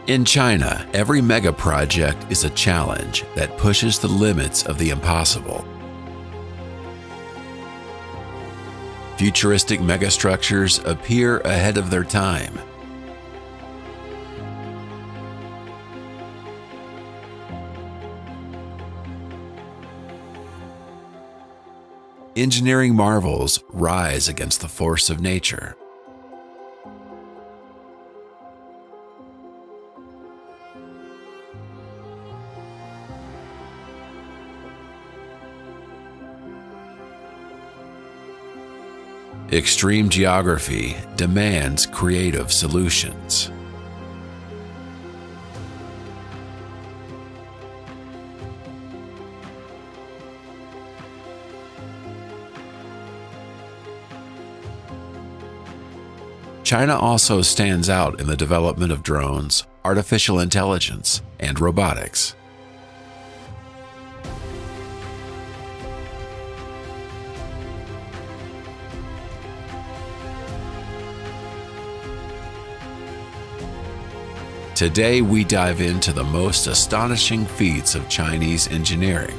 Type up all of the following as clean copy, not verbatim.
In China, every mega project is a challenge that pushes the limits of the impossible. Futuristic megastructures appear ahead of their time. Engineering marvels rise against the force of nature. Extreme geography demands creative solutions. China also stands out in the development of drones, artificial intelligence, and robotics. Today, we dive into the most astonishing feats of Chinese engineering.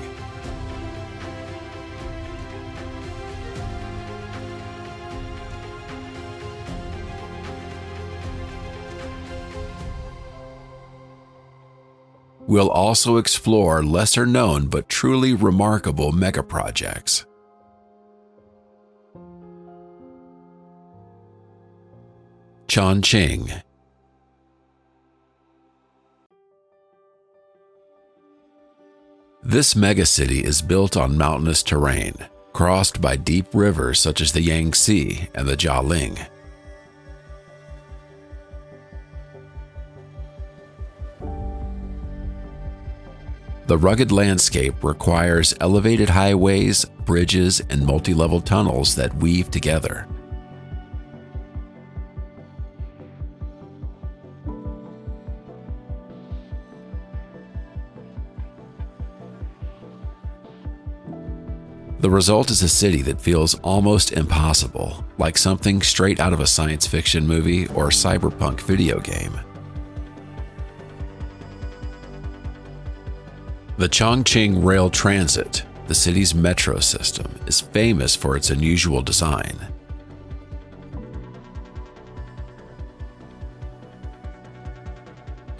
We'll also explore lesser-known but truly remarkable megaprojects. Chongqing. This megacity is built on mountainous terrain, crossed by deep rivers such as the Yangtze and the Jialing. The rugged landscape requires elevated highways, bridges, and multi-level tunnels that weave together. The result is a city that feels almost impossible, like something straight out of a science fiction movie or cyberpunk video game. The Chongqing Rail Transit, the city's metro system, is famous for its unusual design.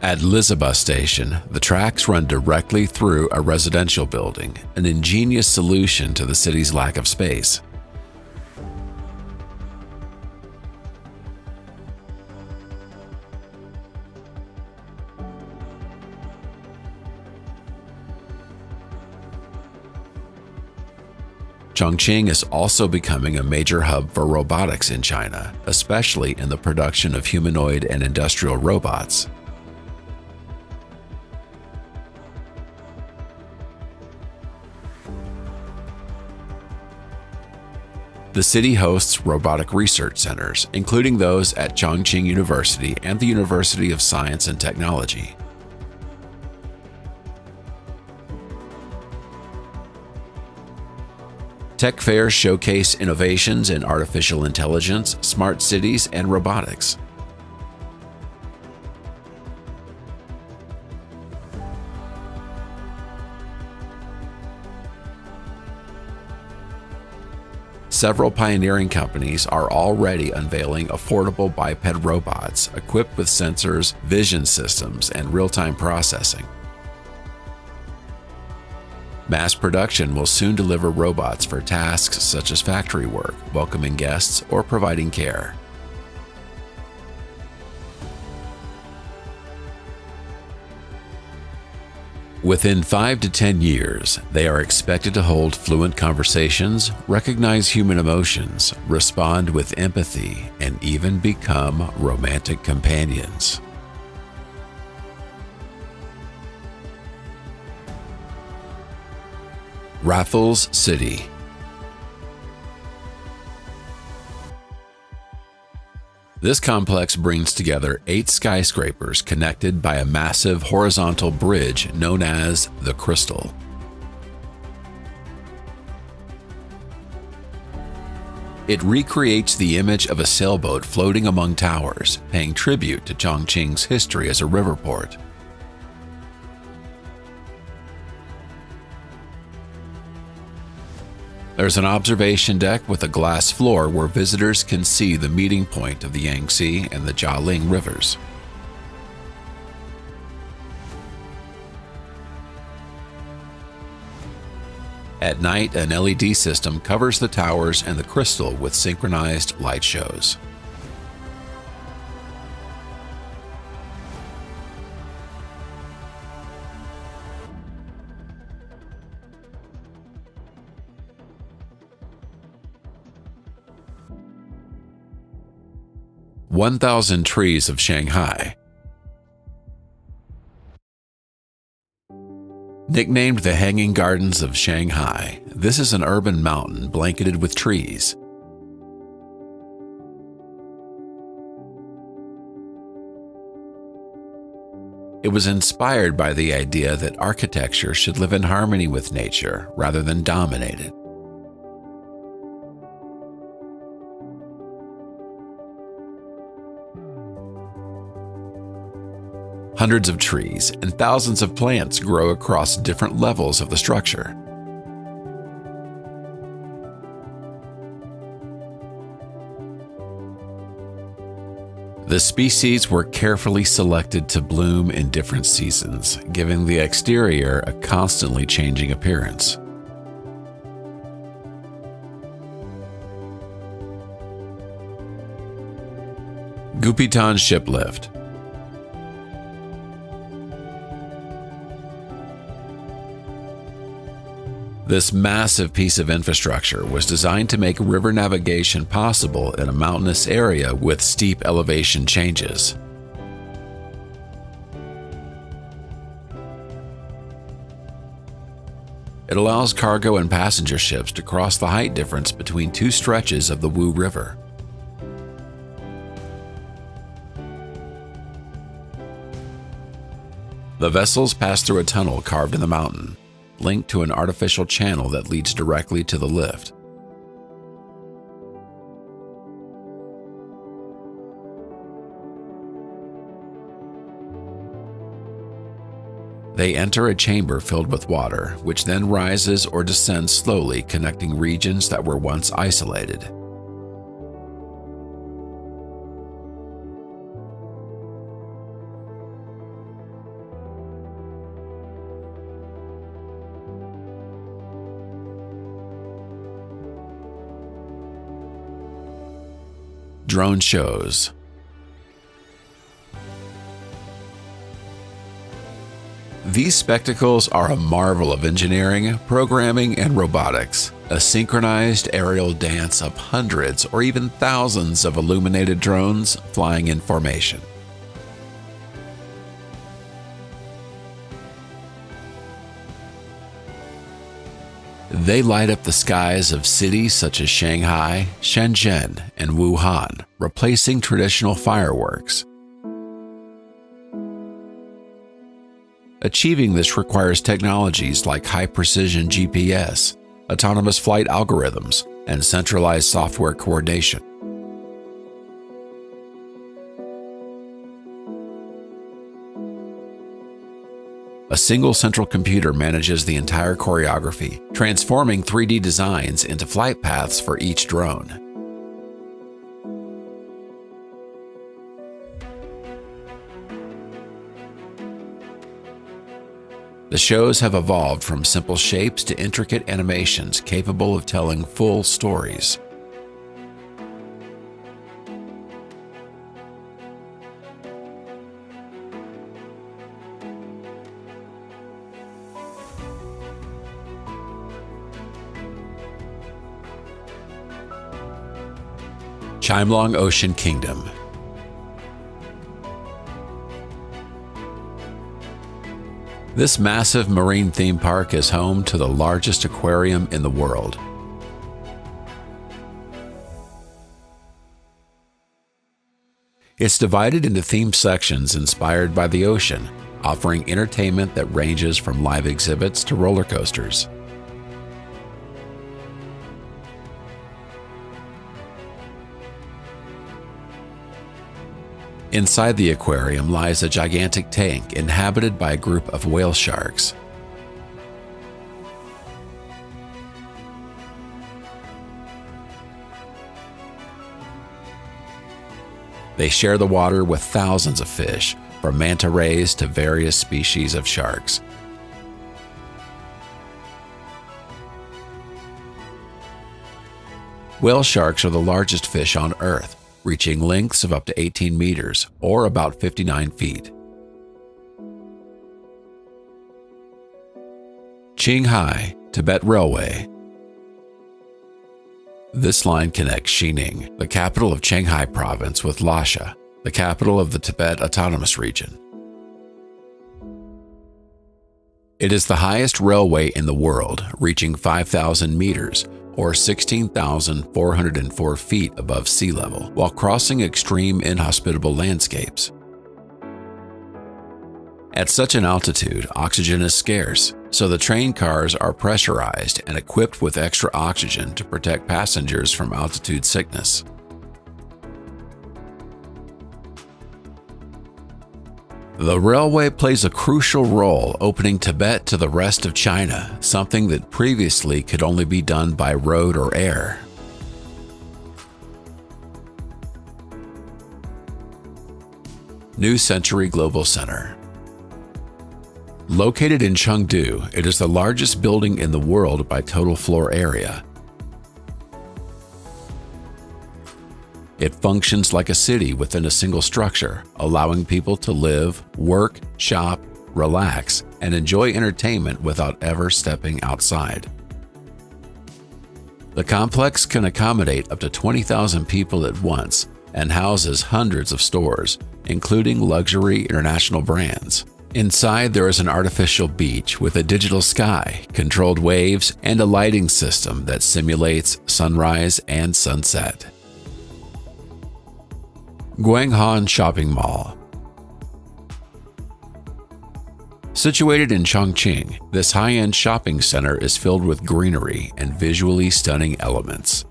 At Lizaba Station, the tracks run directly through a residential building, an ingenious solution to the city's lack of space. Chongqing is also becoming a major hub for robotics in China, especially in the production of humanoid and industrial robots. The city hosts robotic research centers, including those at Chongqing University and the University of Science and Technology. Tech fairs showcase innovations in artificial intelligence, smart cities, and robotics. Several pioneering companies are already unveiling affordable biped robots equipped with sensors, vision systems, and real-time processing. Mass production will soon deliver robots for tasks such as factory work, welcoming guests, or providing care. Within 5 to 10 years, they are expected to hold fluent conversations, recognize human emotions, respond with empathy, and even become romantic companions. Raffles City. This complex brings together 8 skyscrapers connected by a massive horizontal bridge known as the Crystal. It recreates the image of a sailboat floating among towers, paying tribute to Chongqing's history as a river port. There's an observation deck with a glass floor where visitors can see the meeting point of the Yangtze and the Jialing rivers. At night, an LED system covers the towers and the crystal with synchronized light shows. "1,000 Trees of Shanghai." Nicknamed the Hanging Gardens of Shanghai, this is an urban mountain blanketed with trees. It was inspired by the idea that architecture should live in harmony with nature rather than dominate it. Hundreds of trees and thousands of plants grow across different levels of the structure. The species were carefully selected to bloom in different seasons, giving the exterior a constantly changing appearance. Gupitan Shiplift. This massive piece of infrastructure was designed to make river navigation possible in a mountainous area with steep elevation changes. It allows cargo and passenger ships to cross the height difference between two stretches of the Wu River. The vessels pass through a tunnel carved in the mountain, linked to an artificial channel that leads directly to the lift. They enter a chamber filled with water, which then rises or descends slowly, connecting regions that were once isolated. Drone shows. These spectacles are a marvel of engineering, programming, and robotics, a synchronized aerial dance of hundreds or even thousands of illuminated drones flying in formation. They light up the skies of cities such as Shanghai, Shenzhen, and Wuhan, replacing traditional fireworks. Achieving this requires technologies like high-precision GPS, autonomous flight algorithms, and centralized software coordination. A single central computer manages the entire choreography, transforming 3D designs into flight paths for each drone. The shows have evolved from simple shapes to intricate animations capable of telling full stories. Chimelong Ocean Kingdom. This massive marine theme park is home to the largest aquarium in the world. It's divided into themed sections inspired by the ocean, offering entertainment that ranges from live exhibits to roller coasters. Inside the aquarium lies a gigantic tank inhabited by a group of whale sharks. They share the water with thousands of fish, from manta rays to various species of sharks. Whale sharks are the largest fish on Earth, reaching lengths of up to 18 meters, or about 59 feet. Qinghai, Tibet Railway. This line connects Xining, the capital of Qinghai Province, with Lhasa, the capital of the Tibet Autonomous Region. It is the highest railway in the world, reaching 5,000 meters, or 16,404 feet above sea level, while crossing extreme inhospitable landscapes. At such an altitude, oxygen is scarce, so the train cars are pressurized and equipped with extra oxygen to protect passengers from altitude sickness. The railway plays a crucial role opening Tibet to the rest of China, something that previously could only be done by road or air. New Century Global Center. Located in Chengdu, it is the largest building in the world by total floor area. It functions like a city within a single structure, allowing people to live, work, shop, relax, and enjoy entertainment without ever stepping outside. The complex can accommodate up to 20,000 people at once and houses hundreds of stores, including luxury international brands. Inside, there is an artificial beach with a digital sky, controlled waves, and a lighting system that simulates sunrise and sunset. Guanghan Shopping Mall. Situated in Chongqing, this high-end shopping center is filled with greenery and visually stunning elements.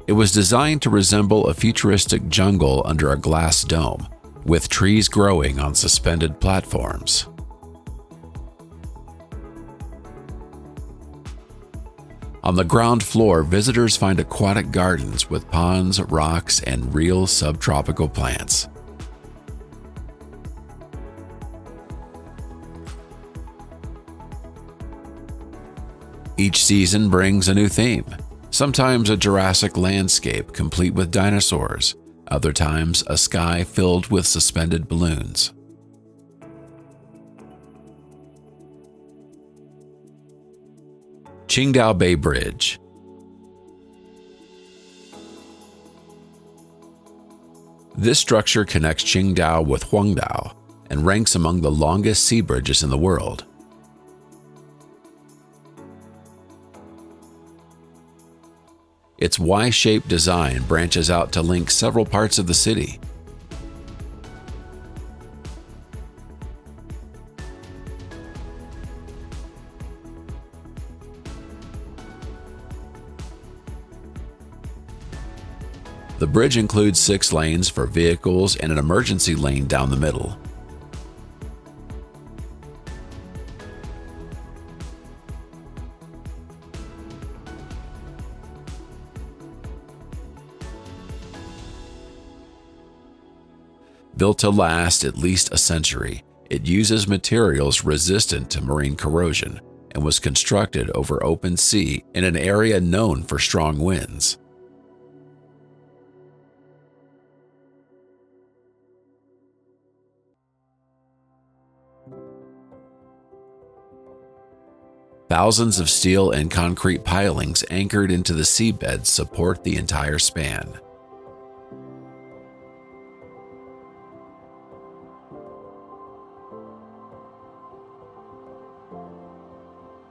It was designed to resemble a futuristic jungle under a glass dome, with trees growing on suspended platforms. On the ground floor, visitors find aquatic gardens with ponds, rocks, and real subtropical plants. Each season brings a new theme. Sometimes a Jurassic landscape complete with dinosaurs, other times a sky filled with suspended balloons. Qingdao Bay Bridge. This structure connects Qingdao with Huangdao and ranks among the longest sea bridges in the world. Its Y-shaped design branches out to link several parts of the city. The bridge includes 6 lanes for vehicles and an emergency lane down the middle. Built to last at least a century, it uses materials resistant to marine corrosion and was constructed over open sea in an area known for strong winds. Thousands of steel and concrete pilings anchored into the seabed support the entire span.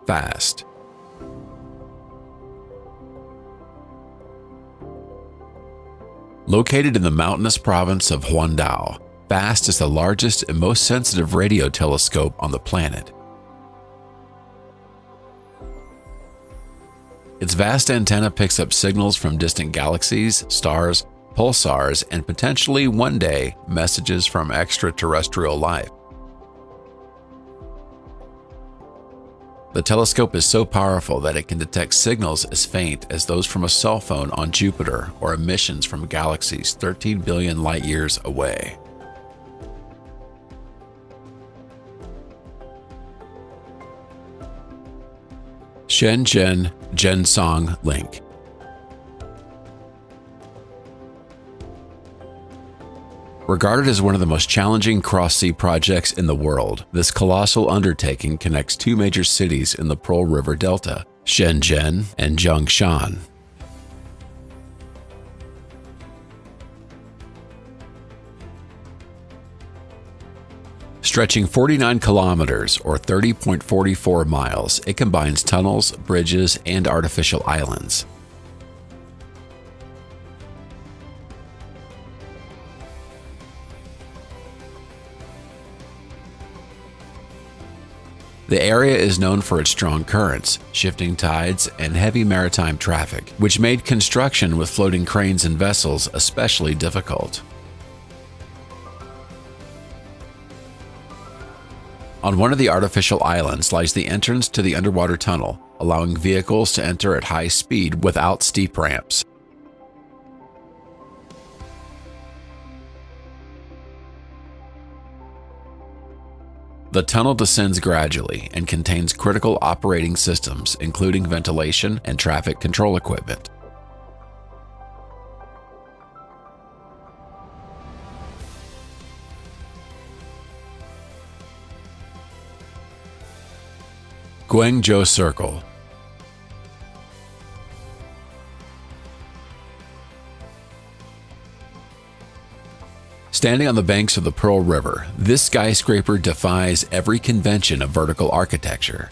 Fast. Located in the mountainous province of Huangdao, FAST is the largest and most sensitive radio telescope on the planet. Its vast antenna picks up signals from distant galaxies, stars, pulsars, and potentially one day messages from extraterrestrial life. The telescope is so powerful that it can detect signals as faint as those from a cell phone on Jupiter or emissions from galaxies 13 billion light-years away. Shenzhen-Jinsong Link. Regarded as one of the most challenging cross-sea projects in the world, this colossal undertaking connects two major cities in the Pearl River Delta, Shenzhen and Zhongshan. Stretching 49 kilometers or 30.44 miles, it combines tunnels, bridges, and artificial islands. The area is known for its strong currents, shifting tides, and heavy maritime traffic, which made construction with floating cranes and vessels especially difficult. On one of the artificial islands lies the entrance to the underwater tunnel, allowing vehicles to enter at high speed without steep ramps. The tunnel descends gradually and contains critical operating systems, including ventilation and traffic control equipment. Guangzhou Circle. Standing on the banks of the Pearl River, this skyscraper defies every convention of vertical architecture.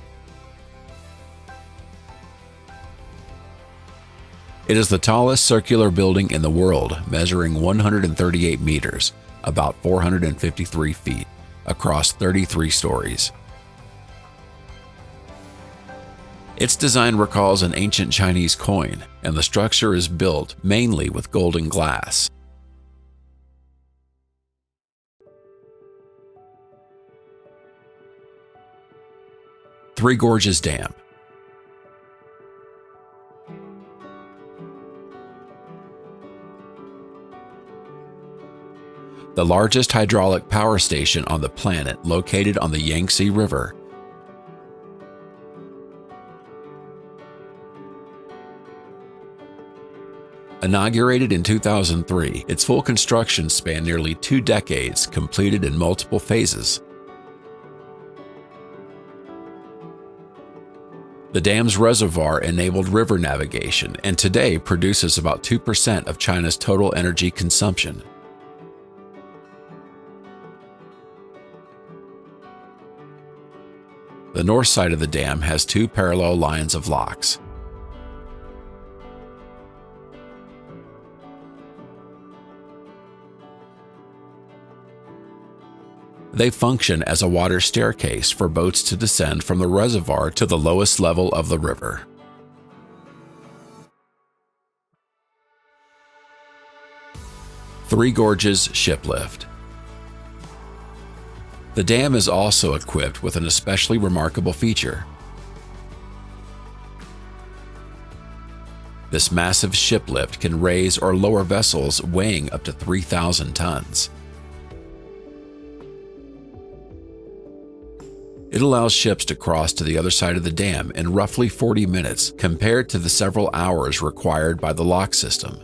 It is the tallest circular building in the world, measuring 138 meters, about 453 feet, across 33 stories. Its design recalls an ancient Chinese coin, and the structure is built mainly with golden glass. Three Gorges Dam. The largest hydraulic power station on the planet, located on the Yangtze River. Inaugurated in 2003, its full construction spanned nearly 2 decades, completed in multiple phases. The dam's reservoir enabled river navigation and today produces about 2% of China's total energy consumption. The north side of the dam has 2 parallel lines of locks. They function as a water staircase for boats to descend from the reservoir to the lowest level of the river. Three Gorges Shiplift. The dam is also equipped with an especially remarkable feature. This massive shiplift can raise or lower vessels weighing up to 3,000 tons. It allows ships to cross to the other side of the dam in roughly 40 minutes compared to the several hours required by the lock system.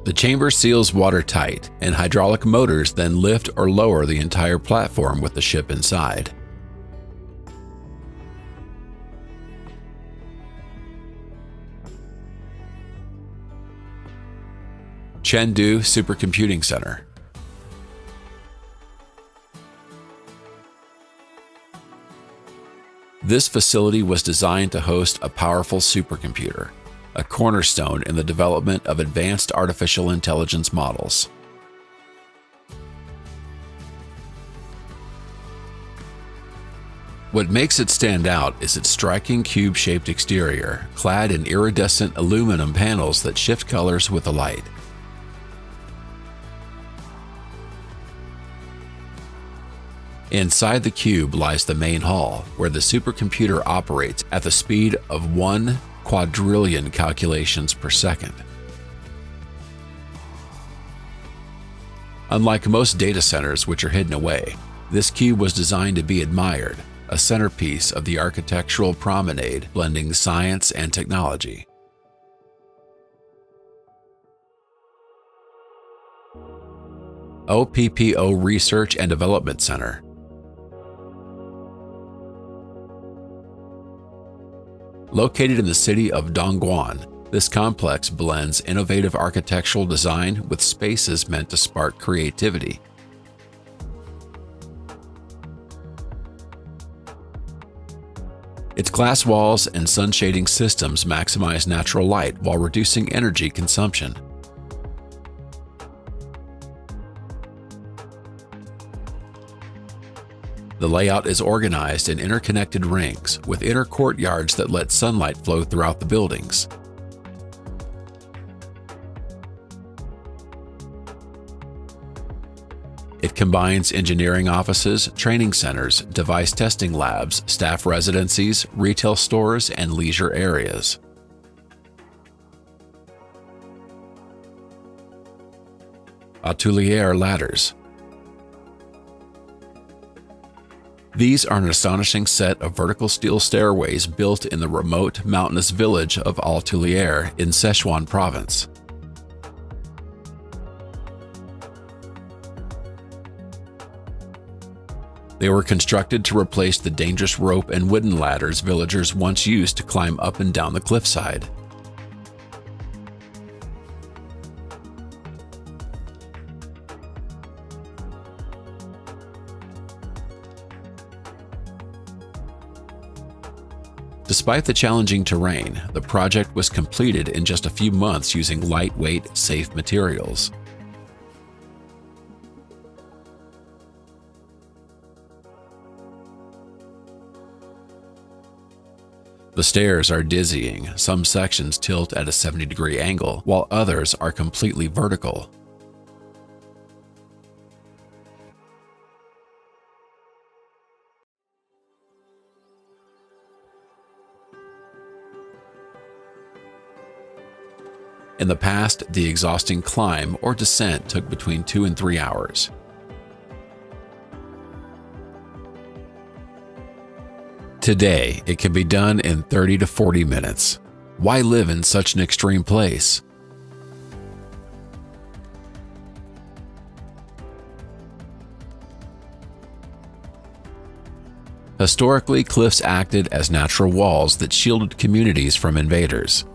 The chamber seals watertight, and hydraulic motors then lift or lower the entire platform with the ship inside. Chengdu Supercomputing Center. This facility was designed to host a powerful supercomputer, a cornerstone in the development of advanced artificial intelligence models. What makes it stand out is its striking cube-shaped exterior, clad in iridescent aluminum panels that shift colors with the light. Inside the cube lies the main hall, where the supercomputer operates at the speed of 1 quadrillion calculations per second. Unlike most data centers which are hidden away, this cube was designed to be admired, a centerpiece of the architectural promenade blending science and technology. OPPO Research and Development Center. Located in the city of Dongguan, this complex blends innovative architectural design with spaces meant to spark creativity. Its glass walls and sun shading systems maximize natural light while reducing energy consumption. The layout is organized in interconnected rings with inner courtyards that let sunlight flow throughout the buildings. It combines engineering offices, training centers, device testing labs, staff residencies, retail stores, and leisure areas. Atelier ladders. These are an astonishing set of vertical steel stairways built in the remote mountainous village of Altulier in Sichuan province. They were constructed to replace the dangerous rope and wooden ladders villagers once used to climb up and down the cliffside. Despite the challenging terrain, the project was completed in just a few months using lightweight, safe materials. The stairs are dizzying. Some sections tilt at a 70-degree angle, while others are completely vertical. In the past, the exhausting climb or descent took between 2 and 3 hours. Today, it can be done in 30 to 40 minutes. Why live in such an extreme place? Historically, cliffs acted as natural walls that shielded communities from invaders.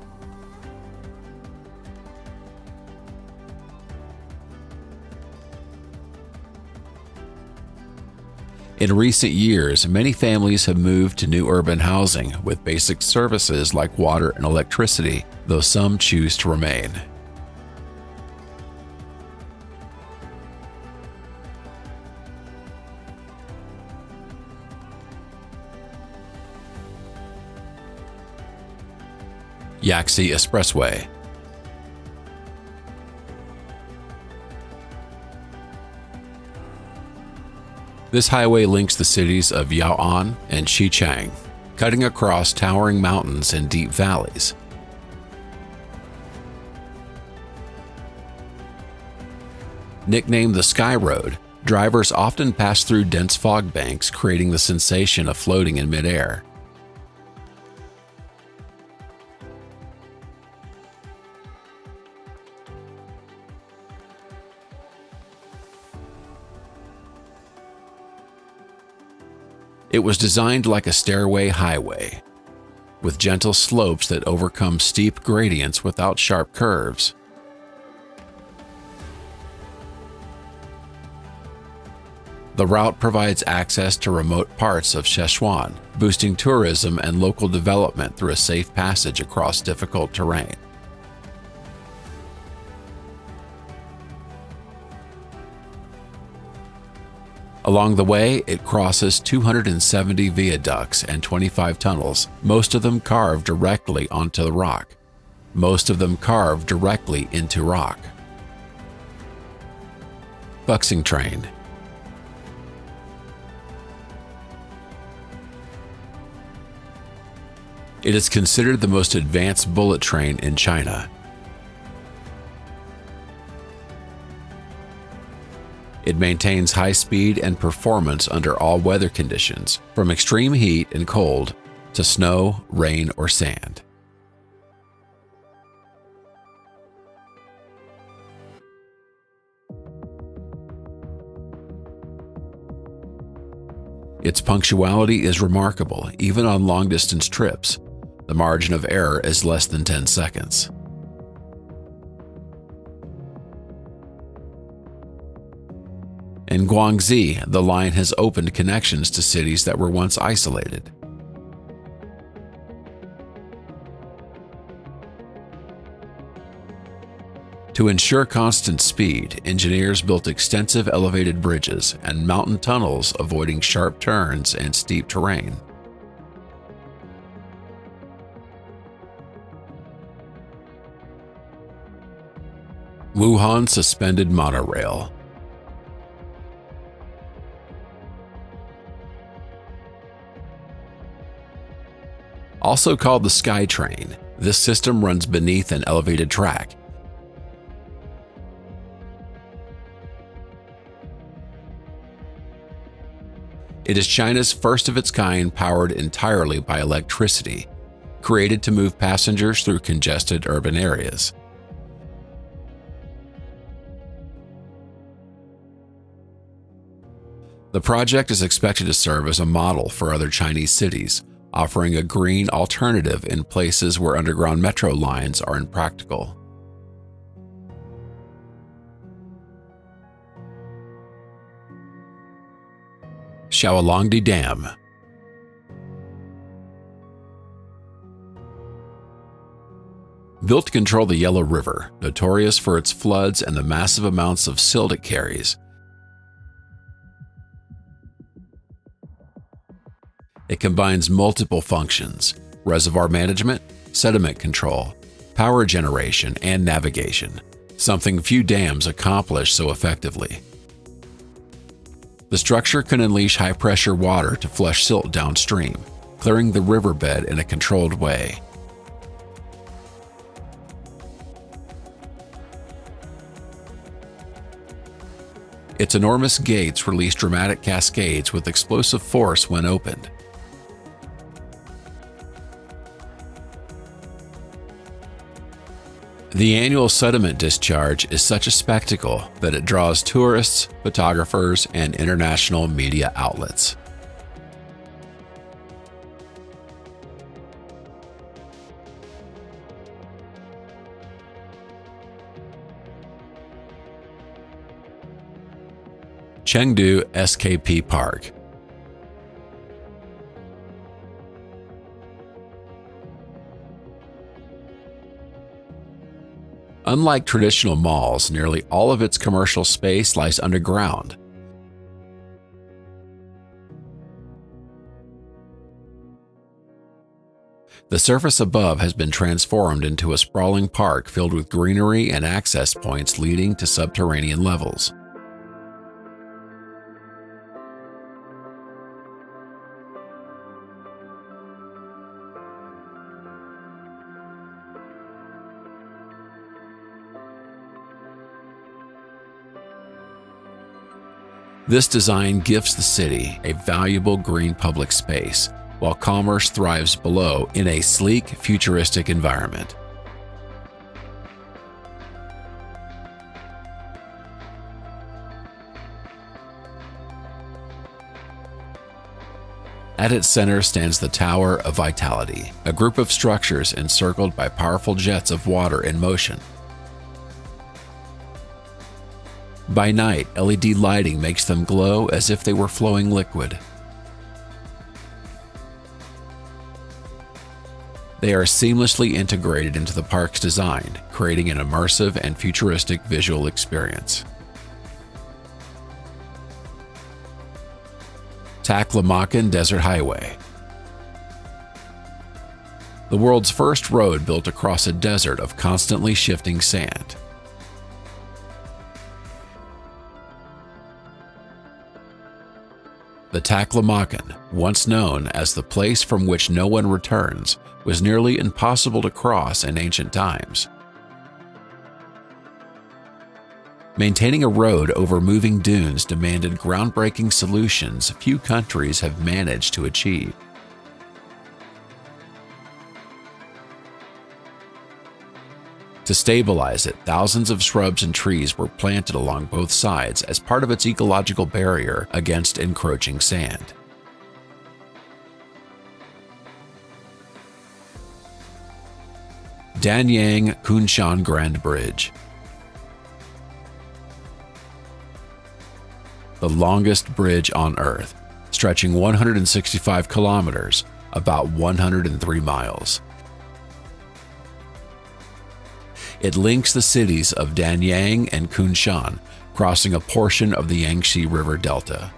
In recent years, many families have moved to new urban housing with basic services like water and electricity, though some choose to remain. Yaxi Expressway. This highway links the cities of Yaoan and Xichang, cutting across towering mountains and deep valleys. Nicknamed the Sky Road, drivers often pass through dense fog banks, creating the sensation of floating in midair. It was designed like a stairway highway, with gentle slopes that overcome steep gradients without sharp curves. The route provides access to remote parts of Sichuan, boosting tourism and local development through a safe passage across difficult terrain. Along the way, it crosses 270 viaducts and 25 tunnels, most of them carved directly onto the rock. Buxing train. It is considered the most advanced bullet train in China. It maintains high speed and performance under all weather conditions, from extreme heat and cold to snow, rain, or sand. Its punctuality is remarkable, even on long-distance trips. The margin of error is less than 10 seconds. In Guangxi, the line has opened connections to cities that were once isolated. To ensure constant speed, engineers built extensive elevated bridges and mountain tunnels avoiding sharp turns and steep terrain. Wuhan suspended monorail. Also called the Sky Train, this system runs beneath an elevated track. It is China's first of its kind powered entirely by electricity, created to move passengers through congested urban areas. The project is expected to serve as a model for other Chinese cities, offering a green alternative in places where underground metro lines are impractical. Shaolongdi Dam. Built to control the Yellow River, notorious for its floods and the massive amounts of silt it carries, it combines multiple functions: reservoir management, sediment control, power generation, and navigation, something few dams accomplish so effectively. The structure can unleash high-pressure water to flush silt downstream, clearing the riverbed in a controlled way. Its enormous gates release dramatic cascades with explosive force when opened. The annual sediment discharge is such a spectacle that it draws tourists, photographers, and international media outlets. Chengdu SKP Park. Unlike traditional malls, nearly all of its commercial space lies underground. The surface above has been transformed into a sprawling park filled with greenery and access points leading to subterranean levels. This design gives the city a valuable green public space, while commerce thrives below in a sleek, futuristic environment. At its center stands the Tower of Vitality, a group of structures encircled by powerful jets of water in motion. By night, LED lighting makes them glow as if they were flowing liquid. They are seamlessly integrated into the park's design, creating an immersive and futuristic visual experience. Taklamakan Desert Highway. The world's first road built across a desert of constantly shifting sand. The Taklamakan, once known as the place from which no one returns, was nearly impossible to cross in ancient times. Maintaining a road over moving dunes demanded groundbreaking solutions few countries have managed to achieve. To stabilize it, thousands of shrubs and trees were planted along both sides as part of its ecological barrier against encroaching sand. Danyang Kunshan Grand Bridge. The longest bridge on Earth, stretching 165 kilometers, about 103 miles. It links the cities of Danyang and Kunshan, crossing a portion of the Yangtze River Delta.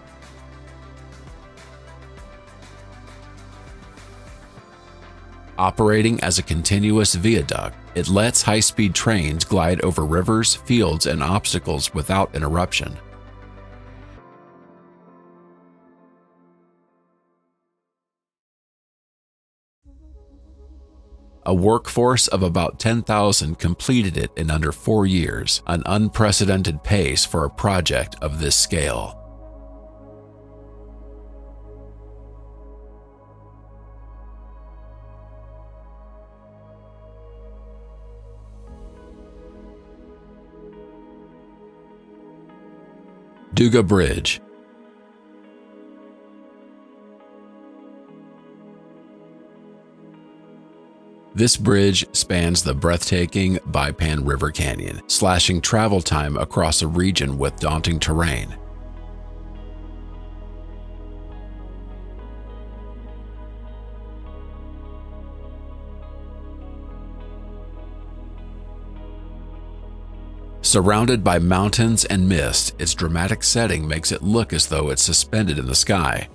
Operating as a continuous viaduct, it lets high-speed trains glide over rivers, fields, and obstacles without interruption. A workforce of about 10,000 completed it in under 4 years, an unprecedented pace for a project of this scale. Duga Bridge. This bridge spans the breathtaking Baipan River Canyon, slashing travel time across a region with daunting terrain. Surrounded by mountains and mist, its dramatic setting makes it look as though it's suspended in the sky.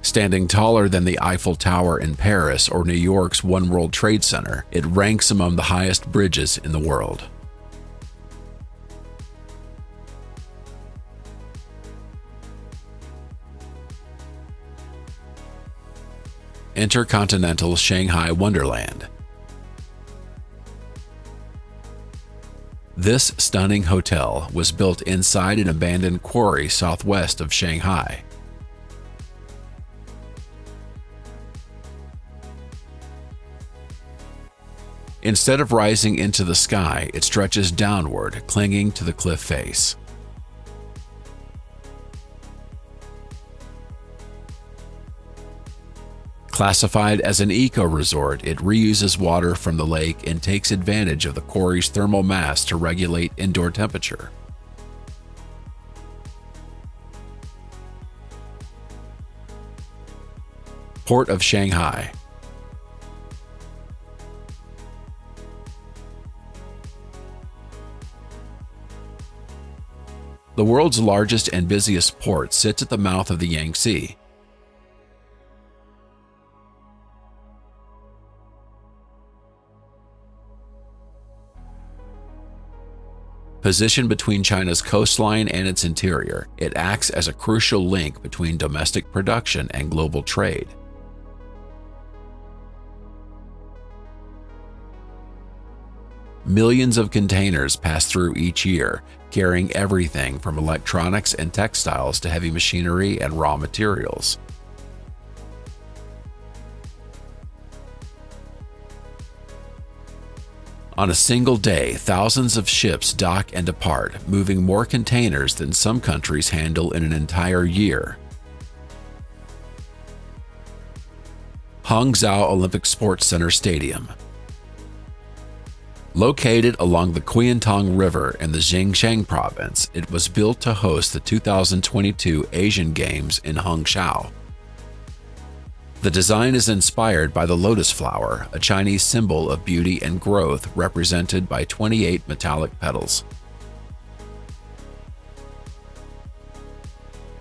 Standing taller than the Eiffel Tower in Paris or New York's One World Trade Center, it ranks among the highest bridges in the world. Intercontinental Shanghai Wonderland. This stunning hotel was built inside an abandoned quarry southwest of Shanghai. Instead of rising into the sky, it stretches downward, clinging to the cliff face. Classified as an eco-resort, it reuses water from the lake and takes advantage of the quarry's thermal mass to regulate indoor temperature. Port of Shanghai. The world's largest and busiest port sits at the mouth of the Yangtze. Positioned between China's coastline and its interior, it acts as a crucial link between domestic production and global trade. Millions of containers pass through each year, carrying everything from electronics and textiles to heavy machinery and raw materials. On a single day, thousands of ships dock and depart, moving more containers than some countries handle in an entire year. Hangzhou Olympic Sports Center Stadium. Located along the Qiantang River in the Xinjiang province, it was built to host the 2022 Asian Games in Hangzhou. The design is inspired by the lotus flower, a Chinese symbol of beauty and growth represented by 28 metallic petals.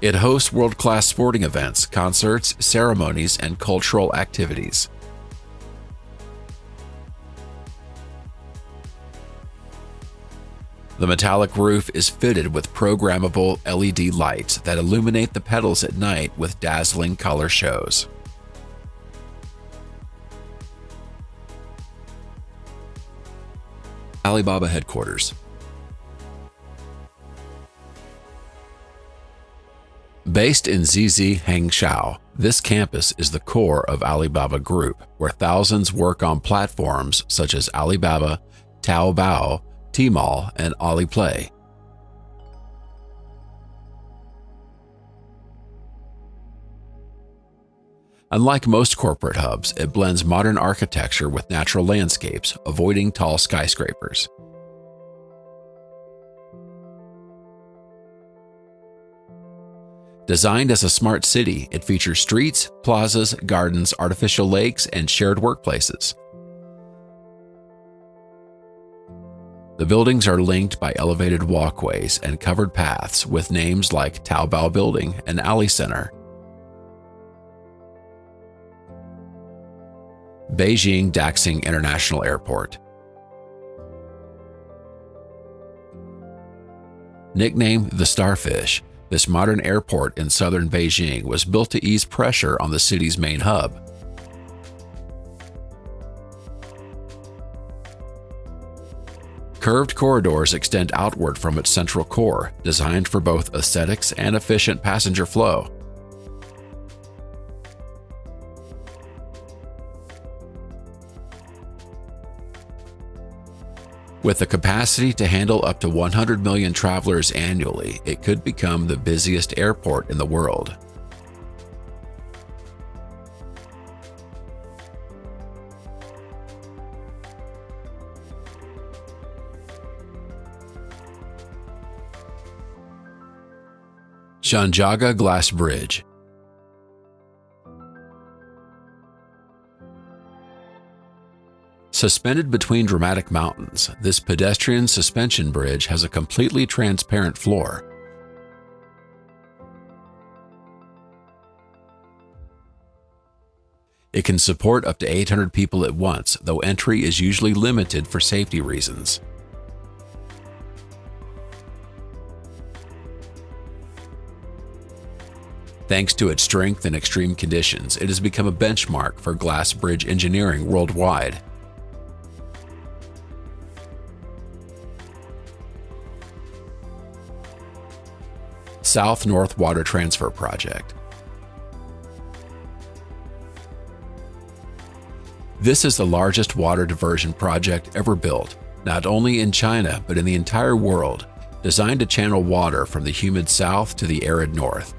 It hosts world-class sporting events, concerts, ceremonies, and cultural activities. The metallic roof is fitted with programmable LED lights that illuminate the petals at night with dazzling color shows. Alibaba headquarters. Based in Zizi, Hangzhou, this campus is the core of Alibaba Group, where thousands work on platforms such as Alibaba, Taobao, Tmall, and Aliplay. Unlike most corporate hubs, it blends modern architecture with natural landscapes, avoiding tall skyscrapers. Designed as a smart city, it features streets, plazas, gardens, artificial lakes, and shared workplaces. The buildings are linked by elevated walkways and covered paths with names like Taobao Building and Ali Center. Beijing Daxing International Airport. Nicknamed the Starfish, this modern airport in southern Beijing was built to ease pressure on the city's main hub. Curved corridors extend outward from its central core, designed for both aesthetics and efficient passenger flow. With the capacity to handle up to 100 million travelers annually, it could become the busiest airport in the world. Zhangjiaga Glass Bridge. Suspended between dramatic mountains, this pedestrian suspension bridge has a completely transparent floor. It can support up to 800 people at once, though entry is usually limited for safety reasons. Thanks to its strength in extreme conditions, it has become a benchmark for glass bridge engineering worldwide. South-North Water Transfer Project. This is the largest water diversion project ever built, not only in China but in the entire world, designed to channel water from the humid south to the arid north.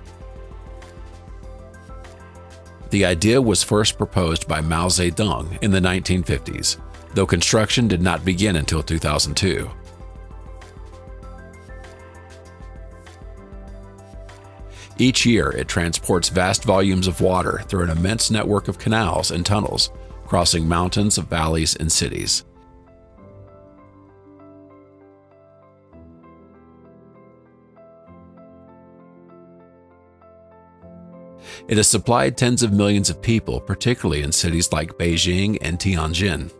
The idea was first proposed by Mao Zedong in the 1950s, though construction did not begin until 2002. Each year, it transports vast volumes of water through an immense network of canals and tunnels, crossing mountains, valleys, and cities. It has supplied tens of millions of people, particularly in cities like Beijing and Tianjin.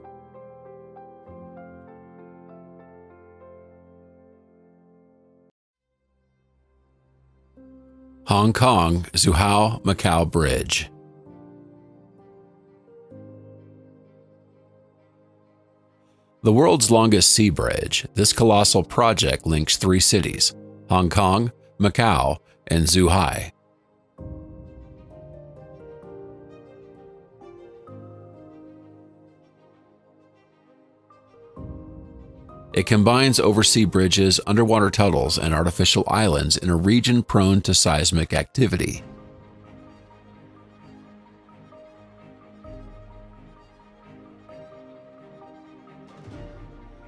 Hong Kong Zhuhai-Macau Bridge. The world's longest sea bridge, this colossal project links three cities: Hong Kong, Macau, and Zhuhai. It combines oversea bridges, underwater tunnels, and artificial islands in a region prone to seismic activity.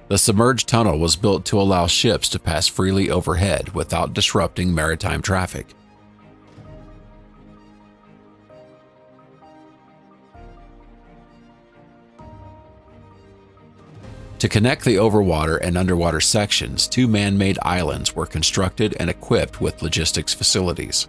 The submerged tunnel was built to allow ships to pass freely overhead without disrupting maritime traffic. To connect the overwater and underwater sections, two man-made islands were constructed and equipped with logistics facilities.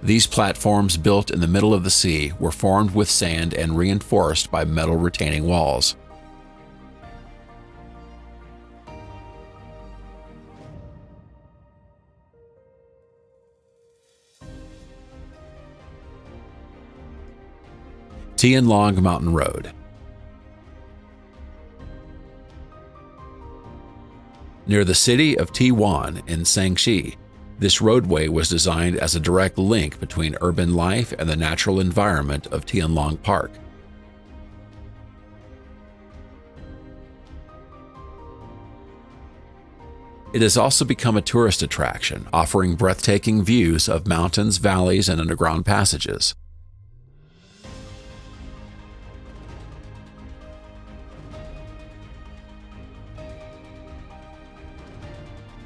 These platforms, built in the middle of the sea, were formed with sand and reinforced by metal retaining walls. Tianlong Mountain Road. Near the city of Tiwan in Shaanxi, this roadway was designed as a direct link between urban life and the natural environment of Tianlong Park. It has also become a tourist attraction, offering breathtaking views of mountains, valleys, and underground passages.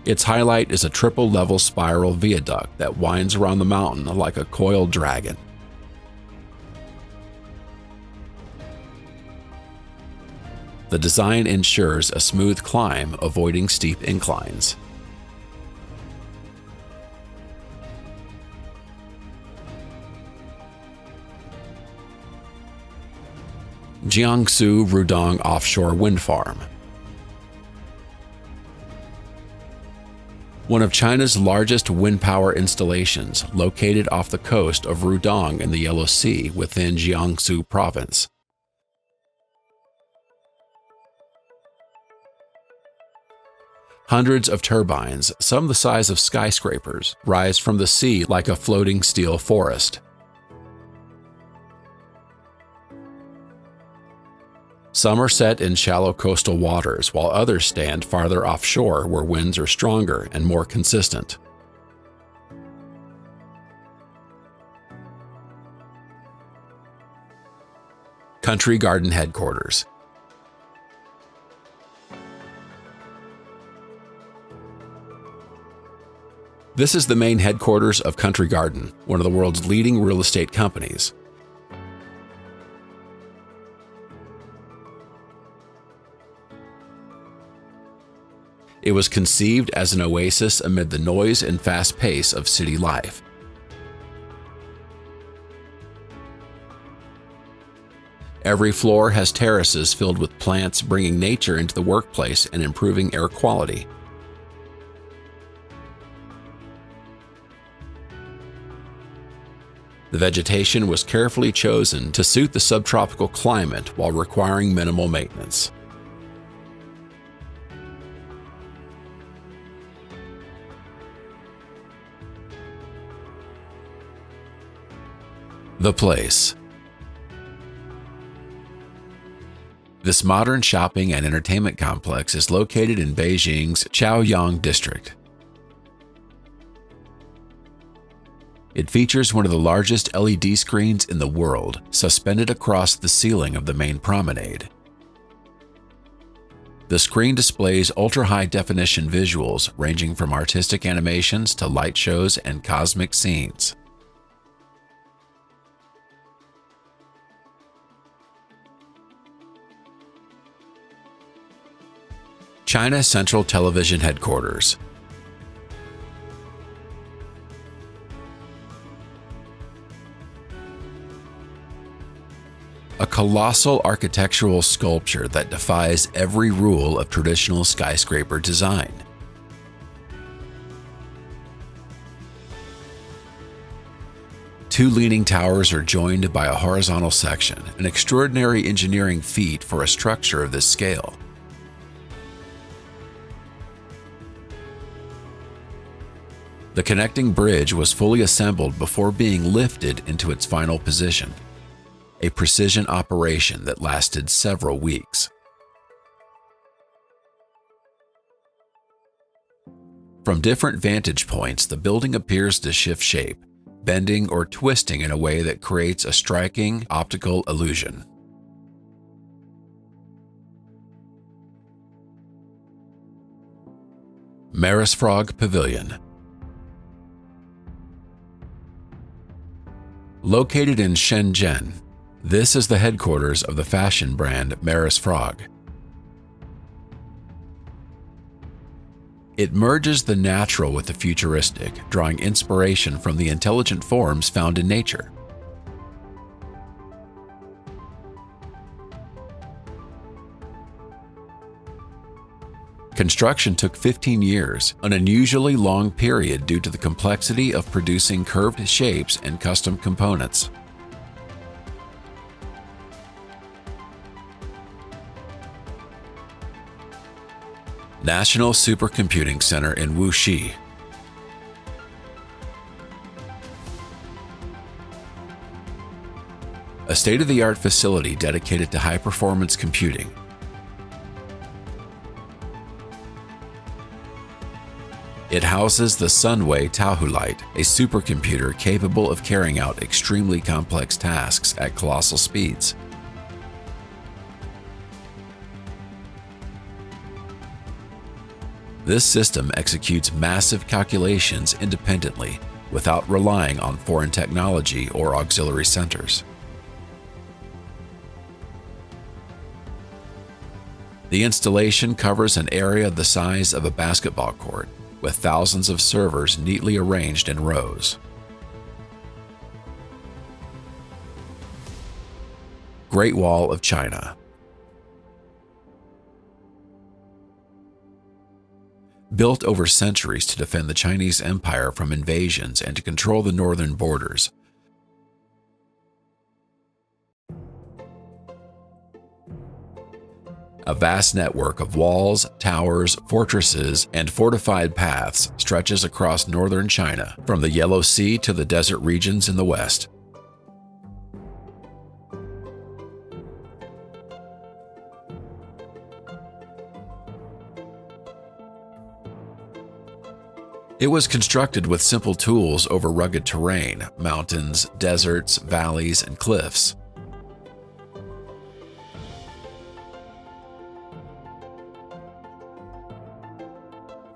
Its highlight is a triple-level spiral viaduct that winds around the mountain like a coiled dragon. The design ensures a smooth climb, avoiding steep inclines. Jiangsu Rudong Offshore Wind Farm. One of China's largest wind power installations, located off the coast of Rudong in the Yellow Sea within Jiangsu Province. Hundreds of turbines, some the size of skyscrapers, rise from the sea like a floating steel forest. Some are set in shallow coastal waters, while others stand farther offshore where winds are stronger and more consistent. Country Garden Headquarters. This is the main headquarters of Country Garden, one of the world's leading real estate companies. It was conceived as an oasis amid the noise and fast pace of city life. Every floor has terraces filled with plants, bringing nature into the workplace and improving air quality. The vegetation was carefully chosen to suit the subtropical climate while requiring minimal maintenance. The Place. This modern shopping and entertainment complex is located in Beijing's Chaoyang district. It features one of the largest LED screens in the world, suspended across the ceiling of the main promenade. The screen displays ultra-high-definition visuals ranging from artistic animations to light shows and cosmic scenes. China Central Television Headquarters. A colossal architectural sculpture that defies every rule of traditional skyscraper design. Two leaning towers are joined by a horizontal section, an extraordinary engineering feat for a structure of this scale. The connecting bridge was fully assembled before being lifted into its final position, a precision operation that lasted several weeks. From different vantage points, the building appears to shift shape, bending or twisting in a way that creates a striking optical illusion. Maris Frog Pavilion. Located in Shenzhen, this is the headquarters of the fashion brand Maris Frog. It merges the natural with the futuristic, drawing inspiration from the intelligent forms found in nature. Construction took 15 years, an unusually long period due to the complexity of producing curved shapes and custom components. National Supercomputing Center in Wuxi. A state-of-the-art facility dedicated to high-performance computing. It houses the Sunway Taohulite, a supercomputer capable of carrying out extremely complex tasks at colossal speeds. This system executes massive calculations independently without relying on foreign technology or auxiliary centers. The installation covers an area the size of a basketball court, with thousands of servers neatly arranged in rows. Great Wall of China. Built over centuries to defend the Chinese Empire from invasions and to control the northern borders, a vast network of walls, towers, fortresses, and fortified paths stretches across northern China, from the Yellow Sea to the desert regions in the west. It was constructed with simple tools over rugged terrain, mountains, deserts, valleys, and cliffs.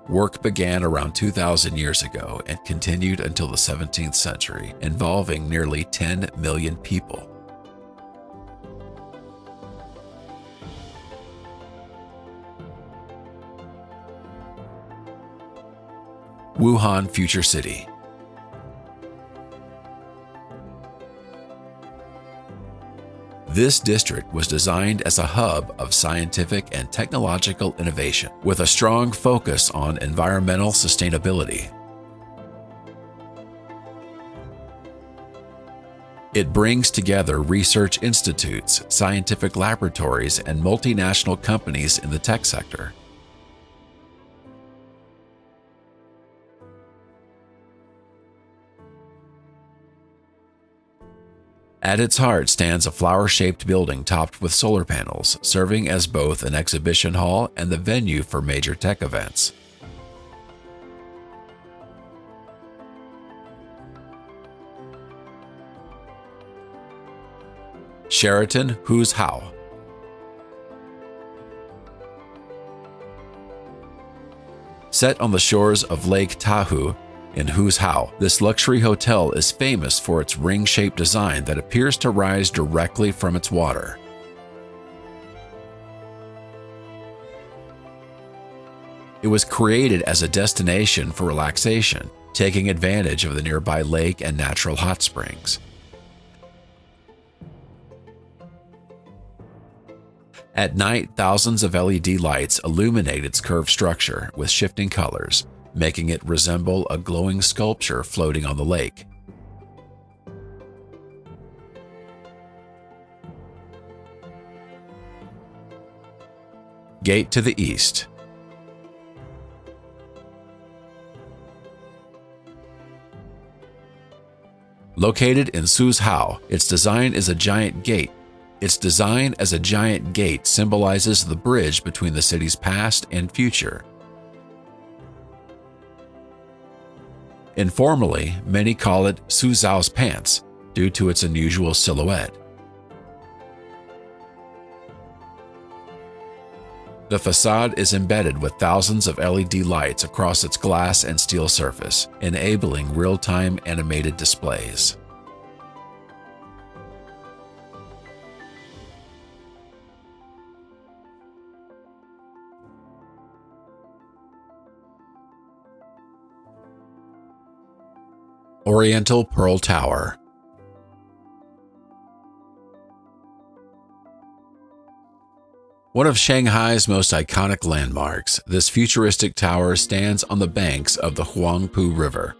Work began around 2,000 years ago and continued until the 17th century, involving nearly 10 million people. Wuhan Future City. This district was designed as a hub of scientific and technological innovation, with a strong focus on environmental sustainability. It brings together research institutes, scientific laboratories, and multinational companies in the tech sector. At its heart stands a flower-shaped building topped with solar panels, serving as both an exhibition hall and the venue for major tech events. Sheraton Huzhou. Set on the shores of Lake Tahoe in Huzhou, this luxury hotel is famous for its ring-shaped design that appears to rise directly from its water. It was created as a destination for relaxation, taking advantage of the nearby lake and natural hot springs. At night, thousands of LED lights illuminate its curved structure with shifting colors, making it resemble a glowing sculpture floating on the lake. Gate to the east. Located in Suzhou, its design as a giant gate symbolizes the bridge between the city's past and future. Informally, many call it Suzhou's pants due to its unusual silhouette. The facade is embedded with thousands of LED lights across its glass and steel surface, enabling real-time animated displays. Oriental Pearl Tower. One of Shanghai's most iconic landmarks, this futuristic tower stands on the banks of the Huangpu River.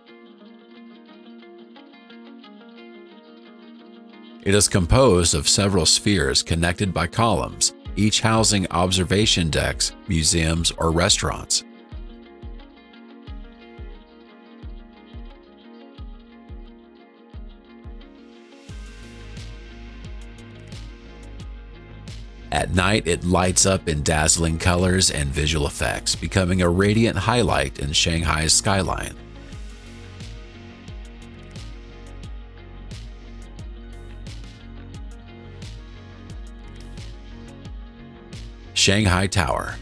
It is composed of several spheres connected by columns, each housing observation decks, museums, or restaurants. At night, it lights up in dazzling colors and visual effects, becoming a radiant highlight in Shanghai's skyline. Shanghai Tower.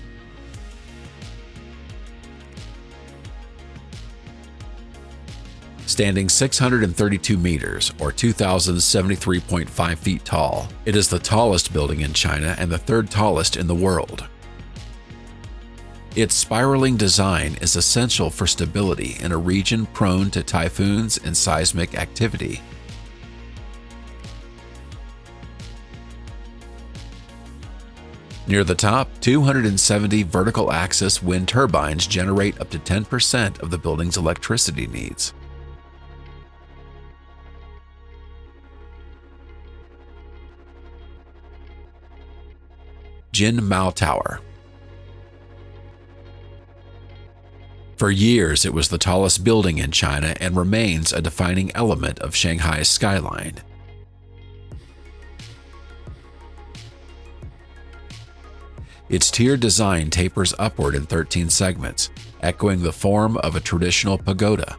Standing 632 meters, or 2,073.5 feet tall, it is the tallest building in China and the third tallest in the world. Its spiraling design is essential for stability in a region prone to typhoons and seismic activity. Near the top, 270 vertical axis wind turbines generate up to 10% of the building's electricity needs. Jin Mao Tower. For years, it was the tallest building in China and remains a defining element of Shanghai's skyline. Its tiered design tapers upward in 13 segments, echoing the form of a traditional pagoda.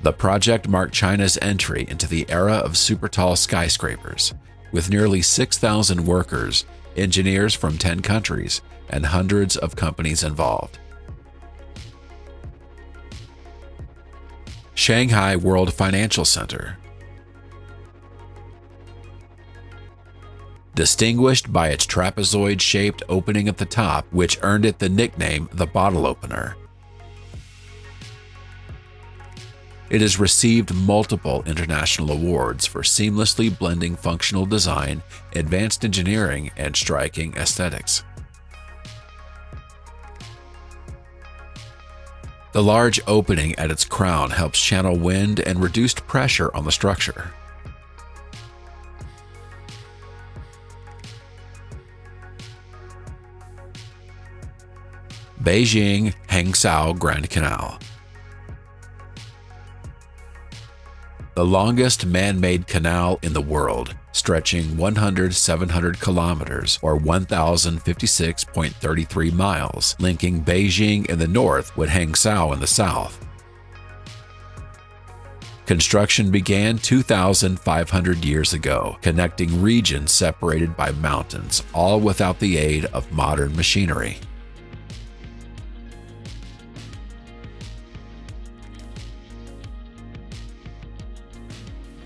The project marked China's entry into the era of super-tall skyscrapers, with nearly 6,000 workers, engineers from 10 countries, and hundreds of companies involved. Shanghai World Financial Center. Distinguished by its trapezoid-shaped opening at the top, which earned it the nickname the bottle opener. It has received multiple international awards for seamlessly blending functional design, advanced engineering, and striking aesthetics. The large opening at its crown helps channel wind and reduced pressure on the structure. Beijing Hangzhou Grand Canal. The longest man-made canal in the world, stretching 700 kilometers or 1,056.33 miles, linking Beijing in the north with Hangzhou in the south. Construction began 2,500 years ago, connecting regions separated by mountains, all without the aid of modern machinery.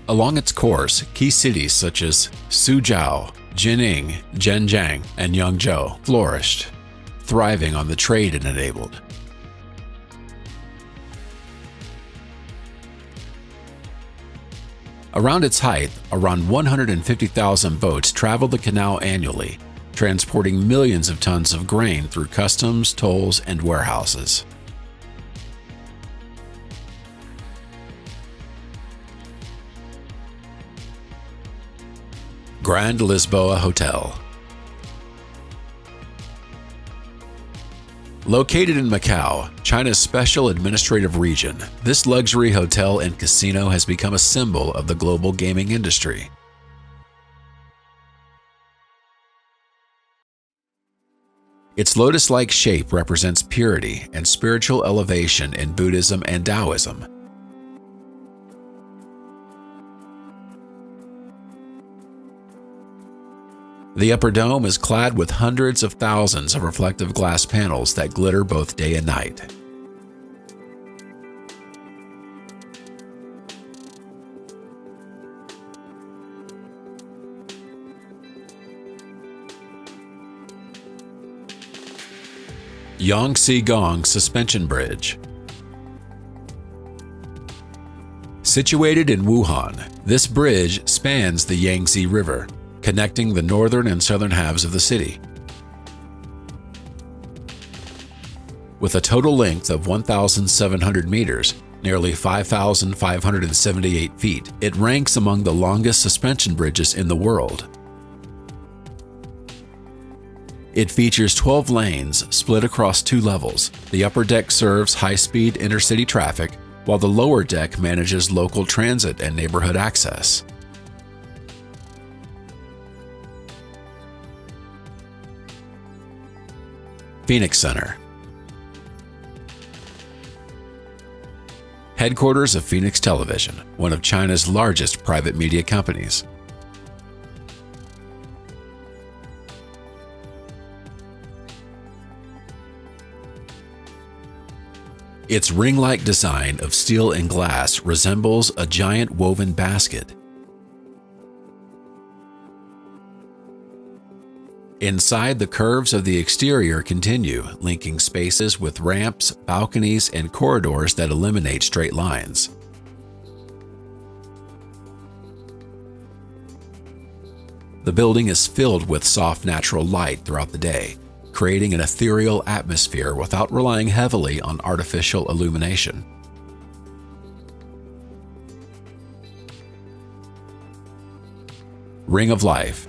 Along its course, key cities such as Suzhou, Jining, Zhenjiang, and Yangzhou flourished, thriving on the trade it enabled. Around its height, around 150,000 boats travel the canal annually, transporting millions of tons of grain through customs, tolls, and warehouses. Grand Lisboa Hotel. Located in Macau, China's special administrative region, this luxury hotel and casino has become a symbol of the global gaming industry. Its lotus-like shape represents purity and spiritual elevation in Buddhism and Taoism. The upper dome is clad with hundreds of thousands of reflective glass panels that glitter both day and night. Yangtze-Gong Suspension Bridge. Situated in Wuhan, this bridge spans the Yangtze River, connecting the northern and southern halves of the city. With a total length of 1,700 meters, nearly 5,578 feet, it ranks among the longest suspension bridges in the world. It features 12 lanes split across 2 levels. The upper deck serves high-speed intercity traffic, while the lower deck manages local transit and neighborhood access. Phoenix Center. Headquarters of Phoenix Television, one of China's largest private media companies. Its ring-like design of steel and glass resembles a giant woven basket. Inside, the curves of the exterior continue, linking spaces with ramps, balconies, and corridors that eliminate straight lines. The building is filled with soft natural light throughout the day, creating an ethereal atmosphere without relying heavily on artificial illumination. Ring of Life.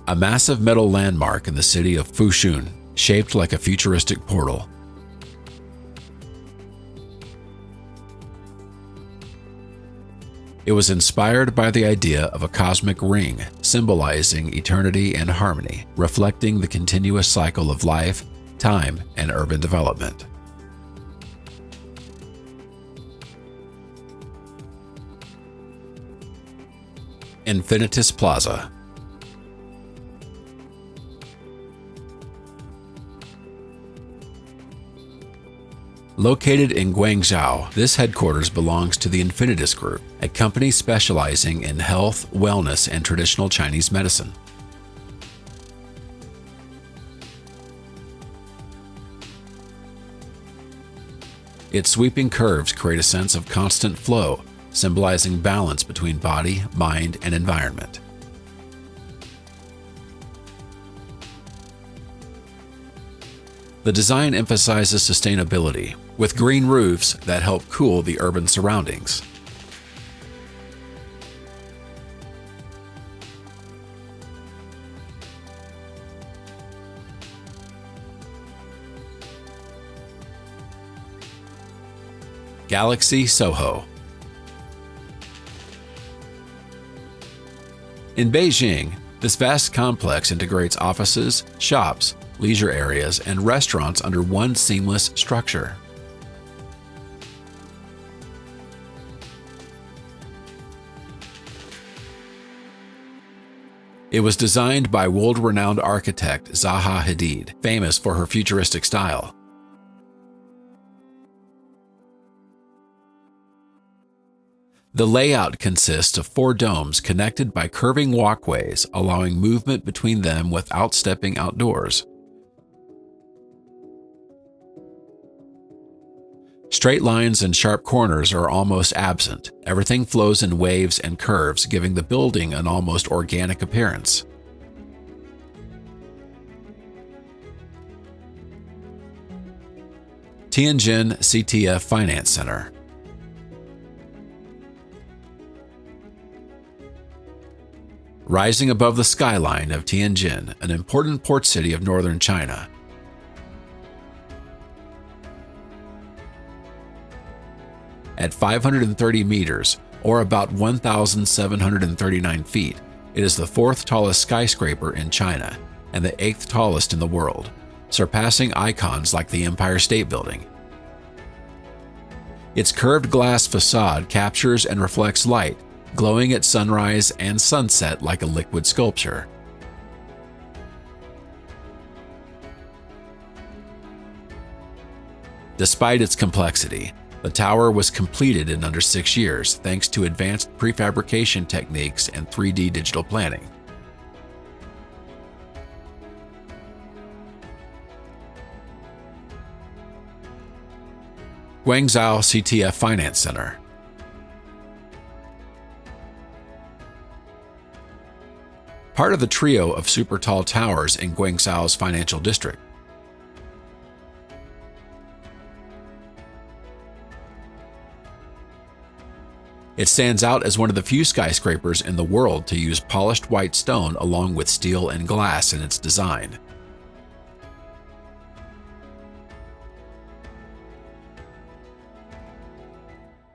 A massive metal landmark in the city of Fushun, shaped like a futuristic portal. It was inspired by the idea of a cosmic ring, symbolizing eternity and harmony, reflecting the continuous cycle of life, time, and urban development. Infinitus Plaza. Located in Guangzhou, this headquarters belongs to the Infinitus Group, a company specializing in health, wellness, and traditional Chinese medicine. Its sweeping curves create a sense of constant flow, symbolizing balance between body, mind, and environment. The design emphasizes sustainability, with green roofs that help cool the urban surroundings. Galaxy Soho. In Beijing, this vast complex integrates offices, shops, leisure areas, and restaurants under one seamless structure. It was designed by world-renowned architect Zaha Hadid, famous for her futuristic style. The layout consists of 4 domes connected by curving walkways, allowing movement between them without stepping outdoors. Straight lines and sharp corners are almost absent. Everything flows in waves and curves, giving the building an almost organic appearance. Tianjin CTF Finance Center. Rising above the skyline of Tianjin, an important port city of northern China. At 530 meters, or about 1,739 feet, it is the 4th tallest skyscraper in China and the 8th tallest in the world, surpassing icons like the Empire State Building. Its curved glass facade captures and reflects light, glowing at sunrise and sunset like a liquid sculpture. Despite its complexity, the tower was completed in under 6 years thanks to advanced prefabrication techniques and 3D digital planning. Guangzhou CTF Finance Center. Part of the trio of super tall towers in Guangzhou's financial district. It stands out as one of the few skyscrapers in the world to use polished white stone along with steel and glass in its design.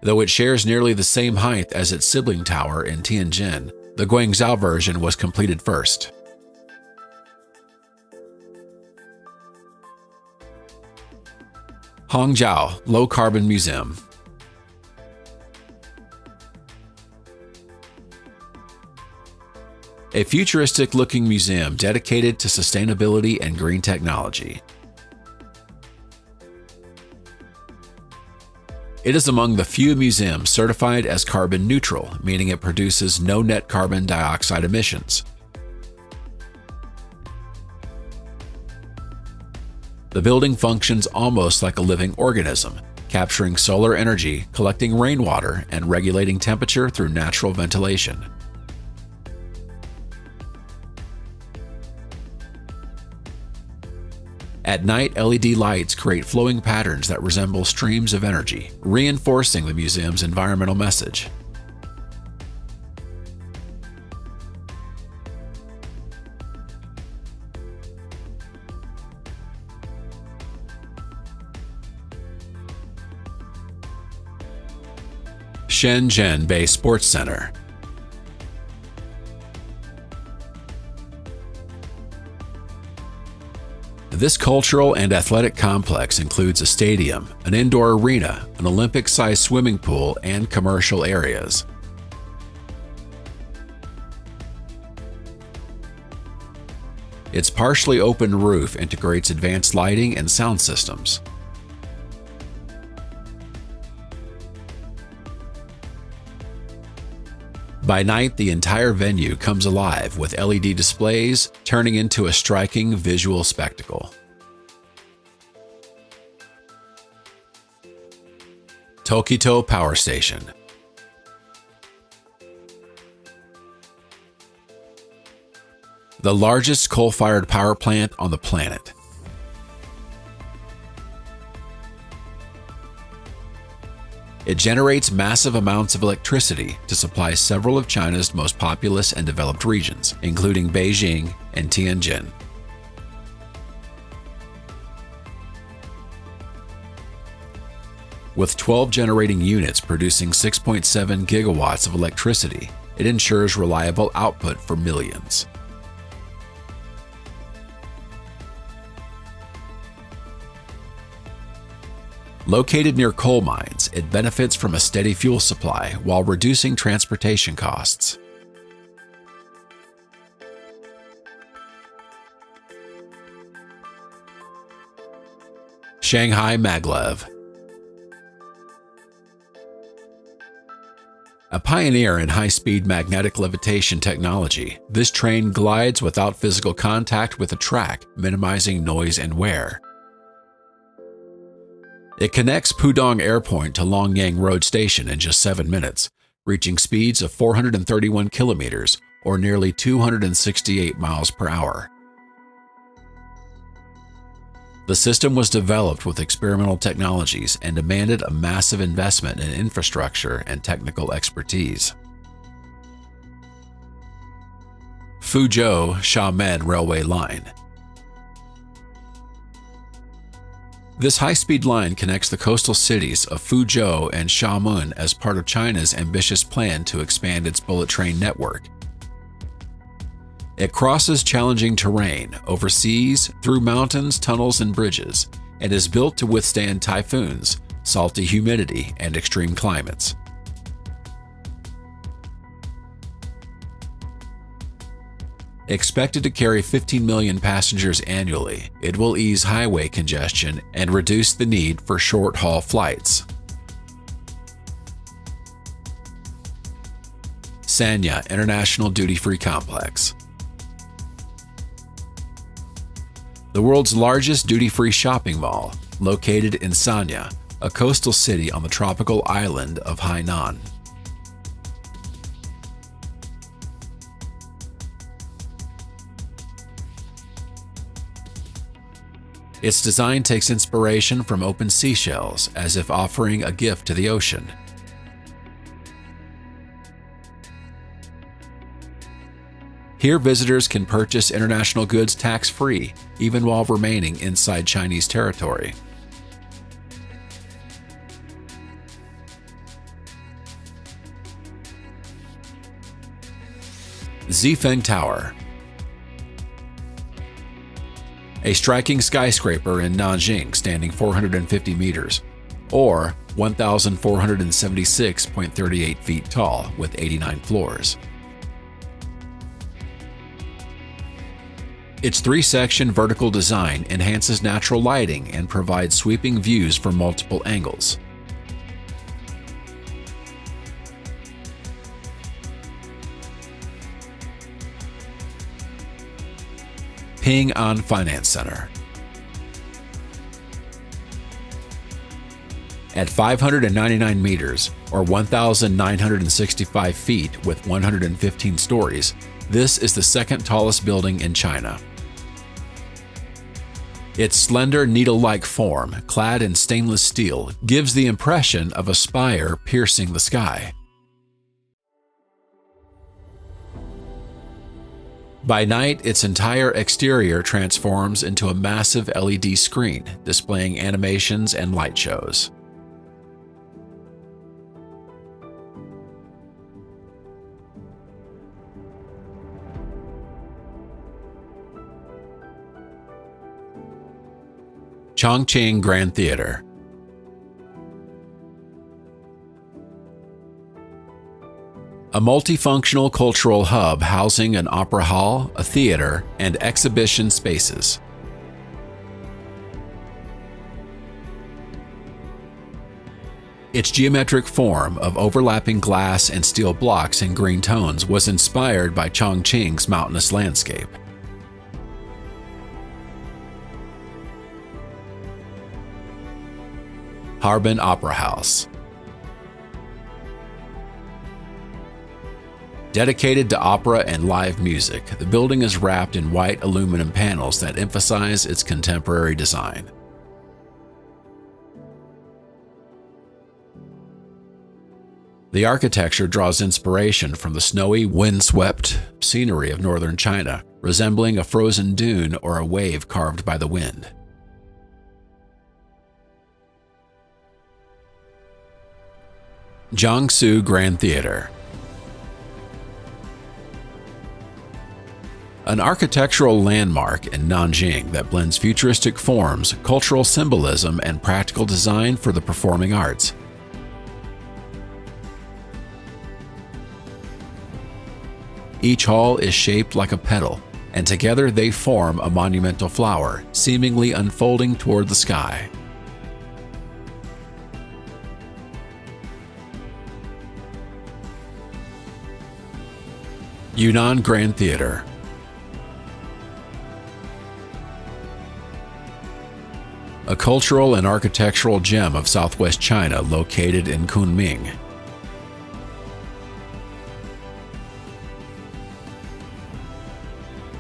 Though it shares nearly the same height as its sibling tower in Tianjin, the Guangzhou version was completed first. Hangzhou Low Carbon Museum. A futuristic-looking museum dedicated to sustainability and green technology. It is among the few museums certified as carbon neutral, meaning it produces no net carbon dioxide emissions. The building functions almost like a living organism, capturing solar energy, collecting rainwater, and regulating temperature through natural ventilation. At night, LED lights create flowing patterns that resemble streams of energy, reinforcing the museum's environmental message. Shenzhen Bay Sports Center. This cultural and athletic complex includes a stadium, an indoor arena, an Olympic-sized swimming pool, and commercial areas. Its partially open roof integrates advanced lighting and sound systems. By night, the entire venue comes alive with LED displays, turning into a striking visual spectacle. Tokito Power Station. The largest coal-fired power plant on the planet. It generates massive amounts of electricity to supply several of China's most populous and developed regions, including Beijing and Tianjin. With 12 generating units producing 6.7 gigawatts of electricity, it ensures reliable output for millions. Located near coal mines, it benefits from a steady fuel supply while reducing transportation costs. Shanghai Maglev. A pioneer in high-speed magnetic levitation technology, this train glides without physical contact with the track, minimizing noise and wear. It connects Pudong Airport to Longyang Road Station in just 7 minutes, reaching speeds of 431 kilometers or nearly 268 miles per hour. The system was developed with experimental technologies and demanded a massive investment in infrastructure and technical expertise. Fuzhou-Xiamen Railway Line. This high-speed line connects the coastal cities of Fuzhou and Xiamen as part of China's ambitious plan to expand its bullet train network. It crosses challenging terrain, over seas, through mountains, tunnels, and bridges, and is built to withstand typhoons, salty humidity, and extreme climates. Expected to carry 15 million passengers annually, it will ease highway congestion and reduce the need for short-haul flights. Sanya International Duty-Free Complex. The world's largest duty-free shopping mall, located in Sanya, a coastal city on the tropical island of Hainan. Its design takes inspiration from open seashells, as if offering a gift to the ocean. Here, visitors can purchase international goods tax-free, even while remaining inside Chinese territory. Zifeng Tower, a striking skyscraper in Nanjing standing 450 meters, or 1,476.38 feet tall with 89 floors. Its three-section vertical design enhances natural lighting and provides sweeping views from multiple angles. Ping An Finance Center. At 599 meters, or 1,965 feet with 115 stories, this is the second tallest building in China. Its slender, needle-like form, clad in stainless steel, gives the impression of a spire piercing the sky. By night, its entire exterior transforms into a massive LED screen, displaying animations and light shows. Chongqing Grand Theater. A multifunctional cultural hub housing an opera hall, a theater, and exhibition spaces. Its geometric form of overlapping glass and steel blocks in green tones was inspired by Chongqing's mountainous landscape. Harbin Opera House. Dedicated to opera and live music, the building is wrapped in white aluminum panels that emphasize its contemporary design. The architecture draws inspiration from the snowy, wind-swept scenery of northern China, resembling a frozen dune or a wave carved by the wind. Jiangsu Grand Theater. An architectural landmark in Nanjing that blends futuristic forms, cultural symbolism, and practical design for the performing arts. Each hall is shaped like a petal, and together they form a monumental flower, seemingly unfolding toward the sky. Yunnan Grand Theater. A cultural and architectural gem of southwest China located in Kunming.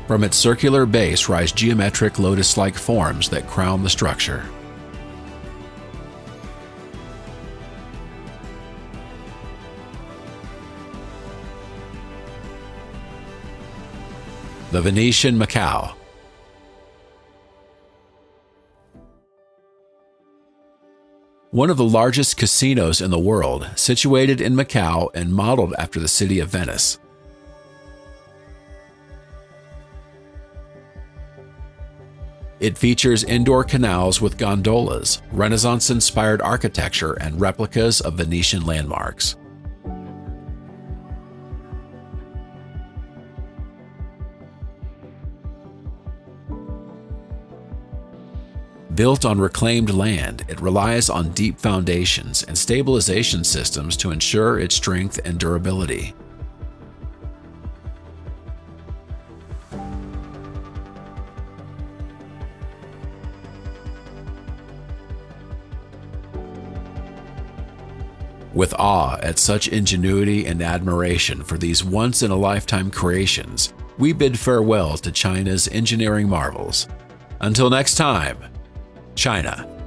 From its circular base rise geometric lotus-like forms that crown the structure. The Venetian Macau. One of the largest casinos in the world, situated in Macau and modeled after the city of Venice. It features indoor canals with gondolas, Renaissance-inspired architecture, and replicas of Venetian landmarks. Built on reclaimed land, it relies on deep foundations and stabilization systems to ensure its strength and durability. With awe at such ingenuity and admiration for these once-in-a-lifetime creations, we bid farewell to China's engineering marvels. Until next time, China.